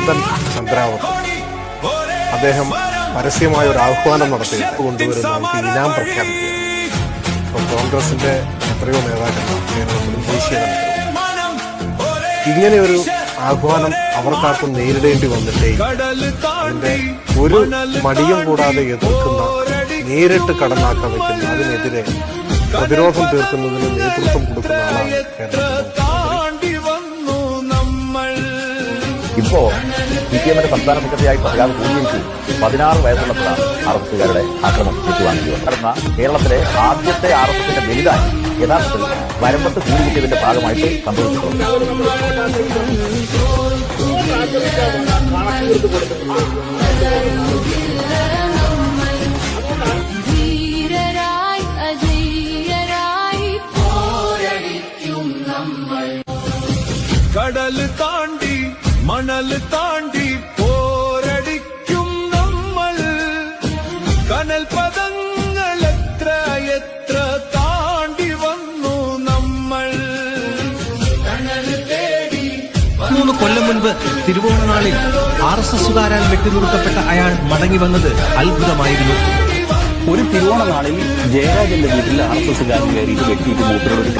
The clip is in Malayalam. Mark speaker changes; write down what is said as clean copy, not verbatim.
Speaker 1: നന്ദൻ ചന്ദ്രാവത്ത് അദ്ദേഹം പരസ്യമായ ഒരു ആഹ്വാനം നടത്തി കൊണ്ടുവരുന്ന നമുക്ക് ഇനാം പ്രഖ്യാപിക്കുക. ഇപ്പോൾ കോൺഗ്രസിന്റെ എത്രയോ നേതാക്കന്മാർ കേരളത്തിലും ദേശീയ തലത്തിലും ഇങ്ങനെ ഒരു ആഹ്വാനം അവർക്കാർക്കും നേരിടേണ്ടി വന്നിട്ടേ അതിന്റെ ഒരു മടിയും കൂടാതെ എതിർക്കുന്ന, നേരിട്ട് കടന്നാക്കാൻ വയ്ക്കുന്ന, അതിനെതിരെ പ്രതിരോധം തീർക്കുന്നതിന് നേതൃത്വം കൊടുക്കുന്ന ആളാണ് കേരളത്തിൽ.
Speaker 2: ഇപ്പോ CPM-ന്റെ സംസ്ഥാന സെക്രട്ടറിയായി പ്രഖ്യാപനം കൂടിയും 16 വയസ്സുള്ളപ്പോഴാണ് RSSകാരുടെ ആക്രമണം ഏറ്റുവാങ്ങിയത്. നടന്ന കേരളത്തിലെ ആദ്യത്തെ RSSന്റെ ബലിദാനം യഥാർത്ഥത്തിൽ വരമ്പത്ത് കൂടിക്കിട്ടിയതിന്റെ ഭാഗമായിട്ട് സംഭവിച്ചിട്ടുണ്ട്.
Speaker 3: കടൽ താണ്ടി മണൽ താണ്ടി പോരടിക്കും നമ്മൾ, കനൽ പദങ്ങൾ എത്ര എത്ര താണ്ടി വന്നു നമ്മൾ.
Speaker 4: 3 കൊല്ലം മുൻപ് തിരുവോണനാളിൽ RSSകാരാൽ വെട്ടിനുറുക്കപ്പെട്ട അയാൾ മടങ്ങി വന്നത് അത്ഭുതമായിരുന്നു.
Speaker 2: ഒരു തിരുവോണ നാളിൽ ജയരാജന്റെ വീട്ടിൽ RSSകാരൻ കയറിയിട്ട് വെട്ടിയിട്ട് മൂപ്പരോട്